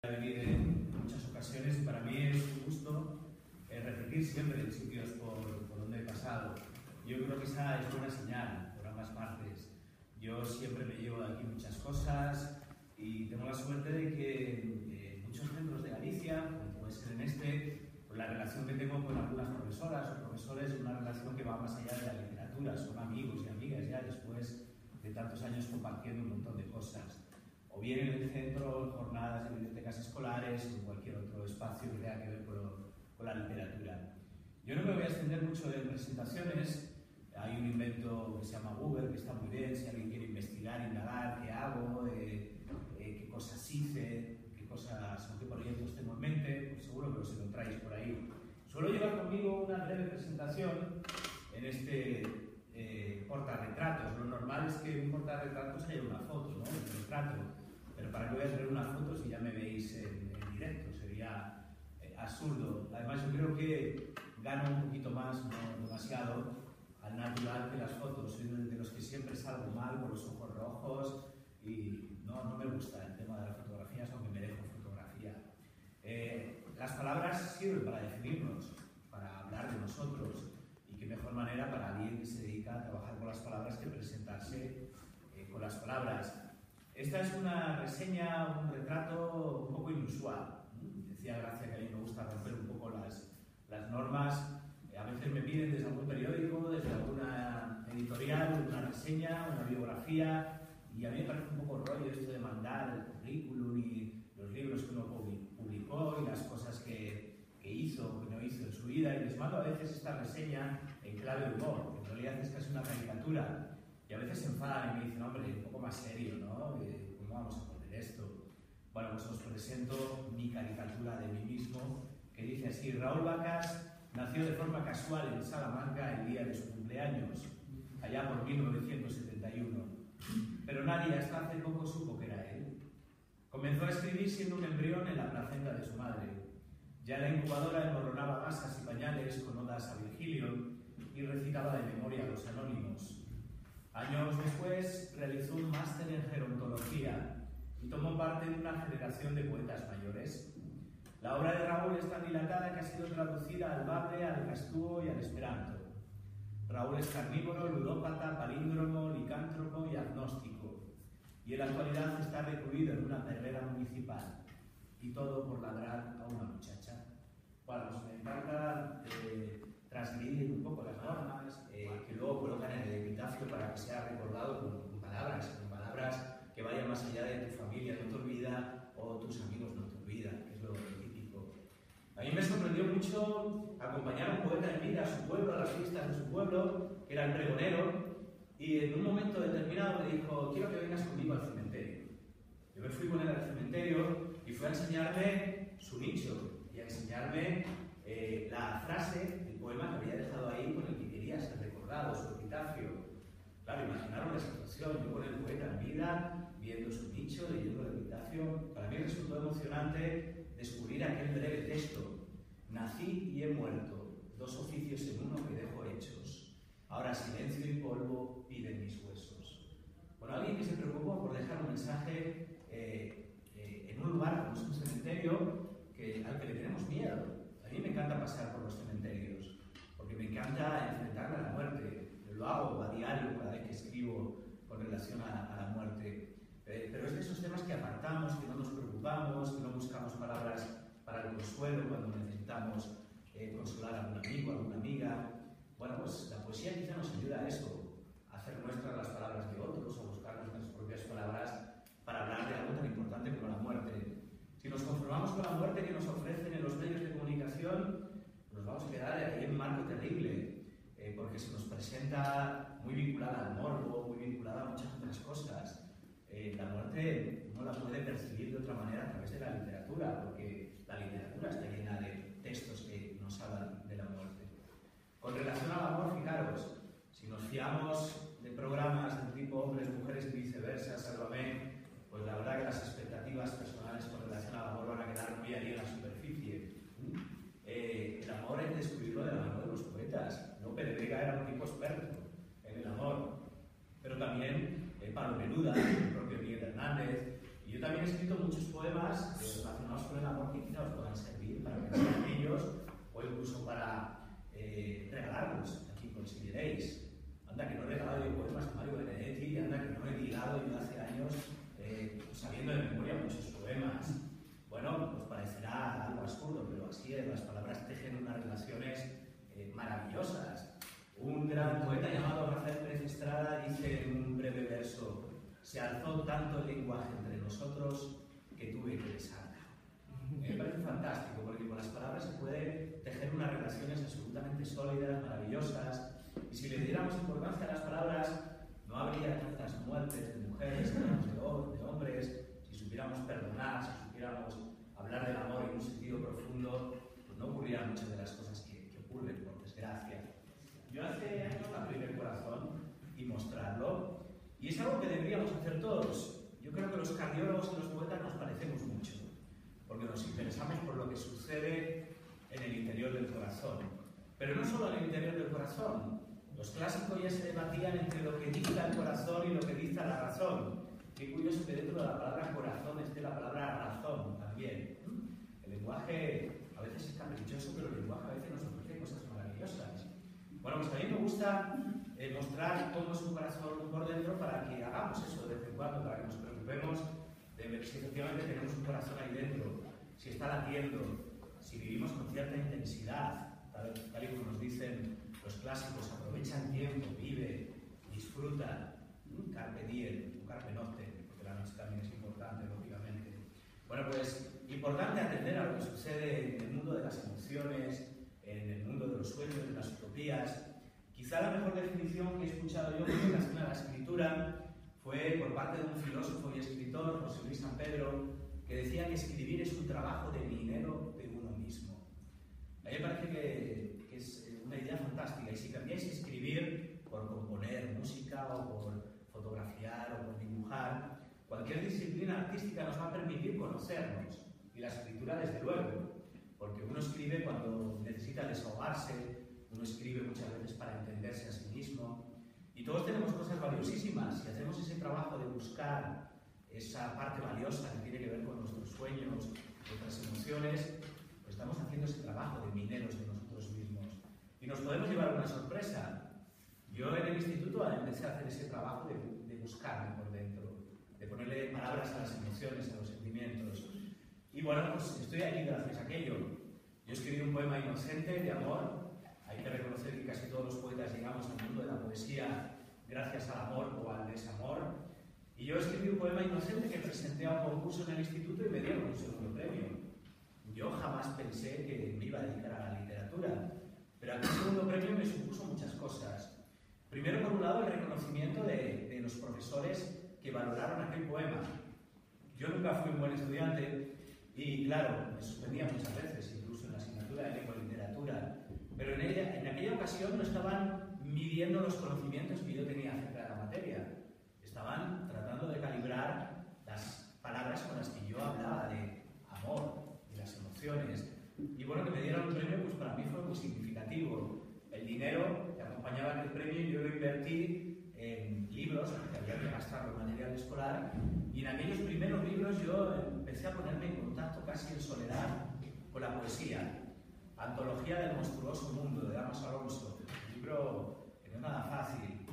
Venir en muchas ocasiones y para mí es un gusto repetir siempre en sitios por donde he pasado. Yo creo que esa es buena señal por ambas partes. Yo siempre me llevo de aquí muchas cosas y tengo la suerte de que en muchos centros de Galicia, como puede ser en este, pues la relación que tengo con algunas profesoras o profesores es una relación que va más allá de la literatura, son amigos y amigas ya después de tantos años compartiendo un montón de cosas. O bien en el centro, en jornadas de bibliotecas escolares o en cualquier otro espacio que tenga que ver con la literatura. Yo no me voy a extender mucho en presentaciones. Hay un invento que se llama Google, que está muy bien. Si alguien quiere investigar, indagar, qué hago, qué cosas hice, qué cosas o qué proyectos tengo en mente, pues seguro que os encontráis por ahí. Suelo llevar conmigo una breve presentación en este portarretratos. Lo normal es que en un portarretratos haya una foto, ¿no? Un retrato. Pero ¿para qué voy a tener una foto si ya me veis en directo? Sería absurdo. Además, yo creo que gano un poquito más, no demasiado, al natural que las fotos. Soy de los que siempre salgo mal, con los ojos rojos, y no me gusta el tema de las fotografías, aunque me dejo fotografía. Las palabras sirven para definirnos, para hablar de nosotros, y qué mejor manera para alguien que se dedica a trabajar con las palabras que presentarse con las palabras. Esta es una reseña, un retrato un poco inusual. Decía Gracia que a mí me gusta romper un poco las normas. A veces me piden desde algún periódico, desde alguna editorial, una reseña, una biografía, y a mí me parece un poco rollo esto de mandar el currículum y los libros que uno publicó y las cosas que hizo o que no hizo en su vida, y les mando a veces esta reseña en clave de humor, que en realidad es casi una caricatura. Y a veces se enfadan y me dicen, hombre, un poco más serio, ¿no? ¿Cómo vamos a poner esto? Bueno, pues os presento mi caricatura de mí mismo, que dice así: Raúl Vacas nació de forma casual en Salamanca el día de su cumpleaños, allá por 1971. Pero nadie hasta hace poco supo que era él. Comenzó a escribir siendo un embrión en la placenta de su madre. Ya en la incubadora emborronaba gasas y pañales con odas a Virgilio y recitaba de memoria a los anónimos. Años después realizó un máster en gerontología y tomó parte de una generación de poetas mayores. La obra de Raúl es tan dilatada que ha sido traducida al bable, al castúo y al esperanto. Raúl es carnívoro, ludópata, palíndromo, licántropo y agnóstico, y en la actualidad está recluido en una perrera municipal, y todo por ladrar a una muchacha. Bueno, pues me encanta transgredir un poco las normas, que luego colocan en el epitafio para que sea recordado con palabras que vayan más allá de tu familia no te olvida o tus amigos no te olvidan, que es lo típico. A mí me sorprendió mucho acompañar a un poeta en vida a su pueblo, a las fiestas de su pueblo, que era el pregonero, y en un momento determinado me dijo: quiero que vengas conmigo al cementerio. Yo me fui con él al cementerio y fue a enseñarme su nicho y a enseñarme la frase del poema que había dejado ahí con el que quería ser recordado, su epitafio. Claro, imaginaron la situación, yo con el poeta en vida, viendo su nicho, leyendo el epitafio. Para mí resultó emocionante descubrir aquel breve texto: nací y he muerto, dos oficios en uno que dejo hechos. Ahora silencio y polvo piden mis huesos. Bueno, alguien que se preocupó por dejar un mensaje en un lugar como es un cementerio al que le tenemos miedo. A mí me encanta pasear por los cementerios, porque me encanta enfrentarme a la muerte. Lo hago a diario cada vez que escribo con relación a la muerte. Pero es de esos temas que apartamos, que no nos preocupamos, que no buscamos palabras para el consuelo cuando necesitamos consolar a algún amigo, a alguna amiga. Bueno, pues la poesía quizá nos ayuda a eso, a hacer nuestras las palabras de otros, o buscar nuestras propias palabras para hablar de algo tan importante como la muerte. Si nos conformamos con la muerte que nos ofrecen en los medios de comunicación, nos vamos a quedar ahí en un marco terrible, porque se nos presenta muy vinculada al morbo, muy vinculada a muchas otras cosas. La muerte uno la puede percibir de otra manera a través de la literatura, porque la literatura está llena de textos que nos hablan de la muerte. Con relación al amor, fijaros, si nos fiamos de programas del tipo hombres, mujeres y viceversa, sálvame, pues la verdad que las expectativas personales con relación al amor van a quedar muy ahí en la superficie. El amor hay que descubrirlo de la mano de los poetas. Lope de Vega era un tipo experto en el amor, pero también Pablo Neruda, el propio Miguel Hernández y yo también he escrito muchos poemas relacionados con el amor que quizá os puedan servir para pensar en ellos o incluso para regalarlos, aquí consideréis. Anda que no he regalado yo poemas a Mario Benedetti, anda que no he ligado yo hace años sabiendo de memoria muchos poemas. Bueno, pues parecerá algo absurdo, pero así es, las palabras tejen unas relaciones maravillosas. Un gran poeta llamado Rafael Pérez Estrada dice en un breve verso: se alzó tanto el lenguaje entre nosotros que tuve que besarla. Me parece fantástico porque con las palabras se puede tejer unas relaciones absolutamente sólidas, maravillosas, y si le diéramos importancia a las palabras no habría tantas muertes de mujeres, de hombres. Si supiéramos perdonar, si supiéramos hablar del amor en un sentido profundo, pues no ocurrían muchas de las cosas que ocurren, por desgracia. Yo hace años abrí el corazón y mostrarlo, y es algo que deberíamos hacer todos. Yo creo que los cardiólogos y los poetas nos parecemos mucho, porque nos interesamos por lo que sucede en el interior del corazón. Pero no solo en el interior del corazón. Los clásicos ya se debatían entre lo que dicta el corazón y lo que dicta la razón. Qué curioso que dentro de la palabra corazón esté la palabra razón también. El lenguaje a veces es caprichoso, pero el lenguaje a veces nos ofrece cosas maravillosas. Bueno, pues a mí me gusta mostrar cómo es un corazón por dentro para que hagamos eso de vez en cuando, para que nos preocupemos de ver si efectivamente tenemos un corazón ahí dentro, si está latiendo, si vivimos con cierta intensidad, tal y como nos dicen los clásicos: aprovecha el tiempo, vive, disfruta, carpe diem, carpe noctem, porque la noche también es importante, lógicamente. Bueno, pues importante atender a lo que sucede en el mundo de las emociones, en el mundo de los sueños, de las utopías. Quizá la mejor definición que he escuchado yo en relación a la escritura fue por parte de un filósofo y escritor, José Luis San Pedro, que decía que escribir es un trabajo de minero de uno mismo. A mí me parece que es una idea fantástica, y si cambiáis escribir por componer música o por fotografiar o por dibujar, cualquier disciplina artística nos va a permitir conocernos, y la escritura desde luego, porque uno escribe cuando necesita desahogarse, uno escribe muchas veces para entenderse a sí mismo, y todos tenemos cosas valiosísimas. Si hacemos ese trabajo de buscar esa parte valiosa que tiene que ver con nuestros sueños, nuestras emociones, pues estamos haciendo ese trabajo de mineros de nosotros mismos. Y nos podemos llevar una sorpresa. Yo en el instituto empecé a hacer ese trabajo de buscarme por dentro, de ponerle palabras a las emociones, a los sentimientos. Y bueno, pues estoy aquí gracias a aquello. Yo escribí un poema inocente de amor. Hay que reconocer que casi todos los poetas llegamos al mundo de la poesía gracias al amor o al desamor. Y yo escribí un poema inocente que presenté a un concurso en el instituto y me dieron un segundo premio. Yo jamás pensé que me iba a dedicar a la literatura, pero aquel segundo premio me supuso muchas cosas. Primero, por un lado, el reconocimiento de los profesores que valoraron aquel poema. Yo nunca fui un buen estudiante y, claro, me suspendía muchas veces, incluso en la asignatura de lengua y literatura. Pero en aquella ocasión no estaban midiendo los conocimientos que yo tenía acerca de la materia. Estaban tratando de calibrar las palabras con las que yo hablaba de amor, de las emociones. Y bueno, que me dieran un premio, pues para mí fue muy significativo. El dinero que acompañaba aquel premio yo lo invertí en libros, porque había que gastarlo en material escolar. Y en aquellos primeros libros yo empecé a ponerme en contacto casi en soledad con la poesía. Antología del monstruoso mundo, de Damas Alonso, un libro que no es nada fácil.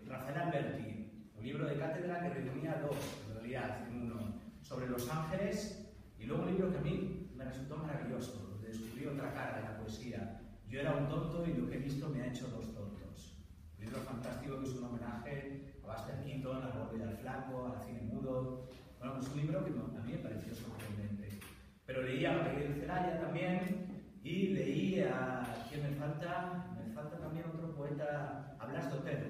Rafael Alberti, un libro de cátedra que reunía dos, en realidad, en uno, sobre los ángeles, y luego un libro que a mí me resultó maravilloso, donde descubrí otra cara de la poesía. Yo era un tonto y lo que he visto me ha hecho dos tontos. Un libro fantástico que es un homenaje a Buster Keaton, al Borde del Flaco, al cine mudo. Bueno, pues un libro que a mí me pareció sorprendente. Pero leí a Miguel Celaya también, y leí a... ¿quién me falta? Me falta también otro poeta, a Blas de Otero,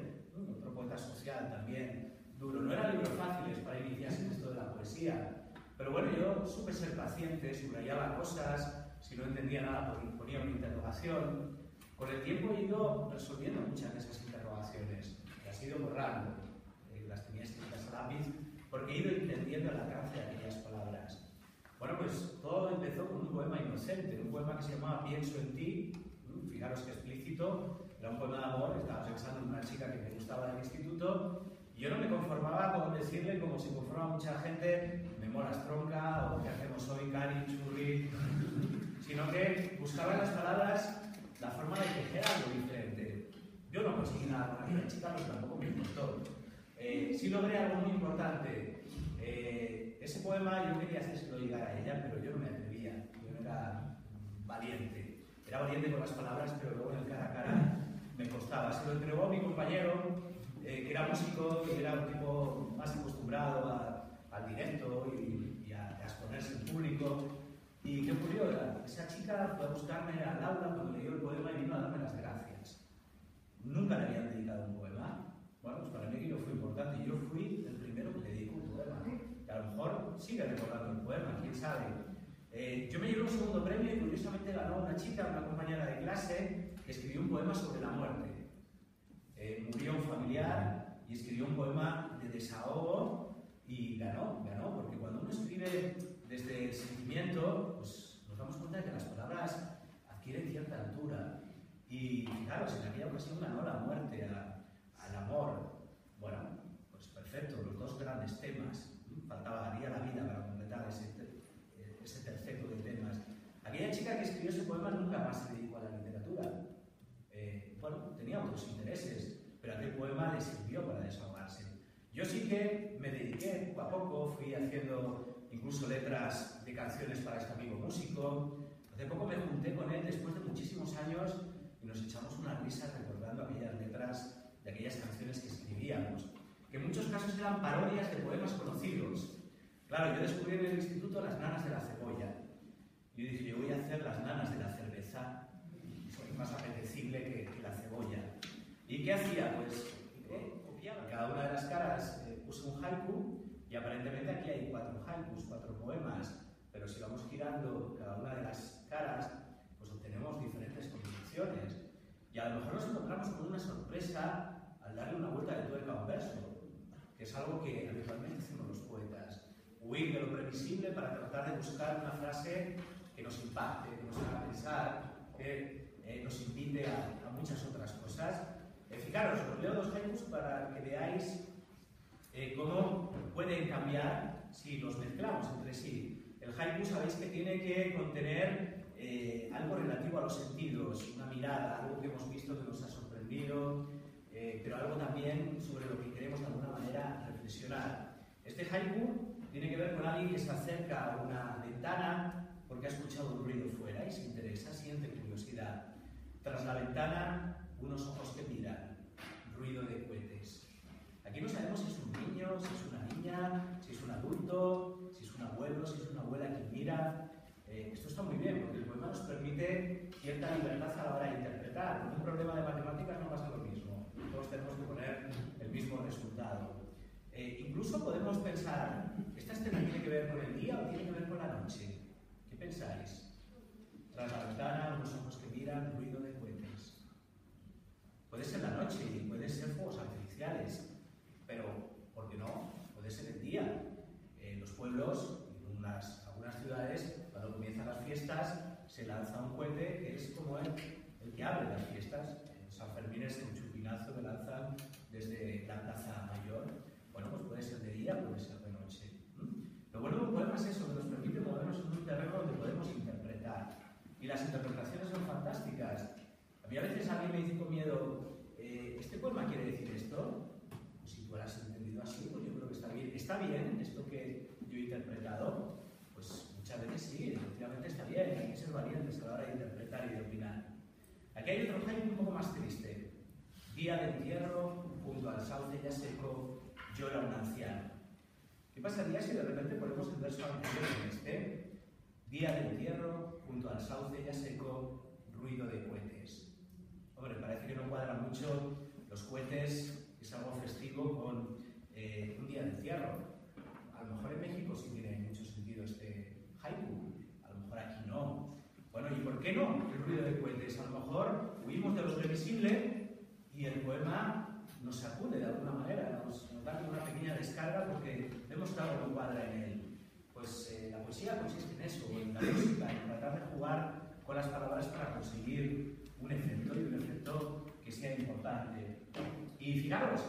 otro poeta social también, duro. No eran libros fáciles para iniciarse en esto de la poesía, pero bueno, yo supe ser paciente, subrayaba cosas, si no entendía nada ponía una interrogación. Con el tiempo he ido resolviendo muchas de esas interrogaciones, las he ido borrando, las tenía escritas a lápiz, porque he ido entendiendo el alcance de aquellas palabras. Bueno, pues todo empezó con un poema inocente, un poema que se llamaba Pienso en ti. Fijaros qué explícito, era un poema de amor, estaba pensando en una chica que me gustaba del instituto, Yo no me conformaba con decirle, como se conforma mucha gente, me molas tronca, o qué hacemos hoy, cari, churri, sino que buscaba en las palabras la forma de tejer algo diferente. Yo no conseguí nada con aquella chica, pero tampoco me importó. Sí logré algo muy importante. Ese poema yo quería hacérselo llegar a ella, pero yo no me atrevía. Yo no era valiente. Era valiente con las palabras, pero luego en el cara a cara me costaba. Se lo entregó a mi compañero, que era músico y era un tipo más acostumbrado al directo y a exponerse en público. ¿Y qué ocurrió? Esa chica fue a buscarme al aula cuando leyó el poema y vino a darme las gracias. Nunca le habían dedicado un poema. Bueno, pues para mí aquello fue importante. Yo fui el primero que le dedicó un poema. Que a lo mejor sigue recordando el poema, quién sabe. Yo me llevé un segundo premio y curiosamente ganó una chica, una compañera de clase, que escribió un poema sobre la muerte. Murió un familiar y escribió un poema de desahogo y ganó, porque cuando uno escribe desde el sentimiento, pues nos damos cuenta de que las palabras adquieren cierta altura. Y fijaros, en aquella ocasión ganó la muerte, al amor. Bueno, pues perfecto, los dos grandes temas. Faltaría la vida para completar ese terceto de temas. Aquella chica que escribió ese poema nunca más se dedicó a la literatura. Bueno, tenía otros intereses, pero aquel poema le sirvió para desahogarse. Yo sí que me dediqué poco a poco, fui haciendo incluso letras de canciones para este amigo músico. Hace poco me junté con él después de muchísimos años y nos echamos unas risas recordando aquellas letras de aquellas canciones que escribíamos, que en muchos casos eran parodias de poemas conocidos. Claro, yo descubrí en el instituto las nanas de la cebolla. Yo dije, yo voy a hacer las nanas de la cerveza, son más apetecible que la cebolla. ¿Y qué hacía? Pues copiaba. Cada una de las caras puse un haiku y aparentemente aquí hay 4 haikus, 4 poemas, pero si vamos girando cada una de las caras, pues obtenemos diferentes combinaciones. Y a lo mejor nos encontramos con una sorpresa al darle una vuelta de tuerca a un verso, que es algo que habitualmente hacemos los poetas. Huir de lo previsible para tratar de buscar una frase que nos impacte, que nos haga pensar, que nos invite a muchas otras cosas. Fijaros, os leo 2 haikus para que veáis cómo pueden cambiar si los mezclamos entre sí. El haiku sabéis que tiene que contener algo relativo a los sentidos, una mirada, algo que hemos visto que nos ha sorprendido, pero algo también sobre lo que queremos de alguna manera reflexionar. Este haiku tiene que ver con alguien que se acerca a una ventana porque ha escuchado un ruido fuera y se interesa, siente curiosidad. Tras la ventana, unos ojos que miran, ruido de cohetes. Aquí no sabemos si es un niño, si es una niña, si es un adulto, si es un abuelo, si es una abuela que mira. Esto está muy bien porque el poema nos permite cierta libertad a la hora de interpretar. Con un problema de matemáticas no pasa lo mismo. Todos tenemos que poner el mismo resultado. Incluso podemos pensar, ¿esta escena tiene que ver con el día o tiene que ver con la noche? ¿Qué pensáis? Tras la ventana, unos ojos que miran, ruido de cohetes. Puede ser la noche y puede ser fuegos artificiales, pero ¿por qué no? Puede ser el día. En los pueblos, en algunas ciudades, cuando comienzan las fiestas, se lanza un cohete que es como el que abre las fiestas. En San Fermín es el chupinazo que lanzan desde la Plaza Mayor. Bueno, pues puede ser de día, puede ser de noche. Lo bueno de un poema es eso, que nos permite movernos en un terreno donde podemos interpretar. Y las interpretaciones son fantásticas. A mí a veces alguien me dice con miedo, ¿este poema quiere decir esto? Pues si tú lo has entendido así, pues yo creo que está bien. ¿Está bien esto que yo he interpretado? Pues muchas veces sí, efectivamente está bien. Hay que ser valientes a la hora de interpretar y de opinar. Aquí hay otro haiku un poco más triste. Día de entierro, junto al sauce ya seco, llora un anciano. ¿Qué pasaría si de repente ponemos el verso anterior en este? Día de entierro, junto al sauce ya seco, ruido de cohetes. Hombre, parece que no cuadra mucho los cohetes, es algo festivo con un día de entierro. A lo mejor en México sí tiene mucho sentido este haiku, a lo mejor aquí no. Bueno, ¿y por qué no el ruido de cohetes? A lo mejor huimos de lo previsible y el poema nos sacude de alguna manera, nos da una pequeña descarga porque vemos que algo no cuadra en él. Pues la poesía consiste en eso, en la música, en tratar de jugar con las palabras para conseguir un efecto y un efecto que sea importante. Y fijaros,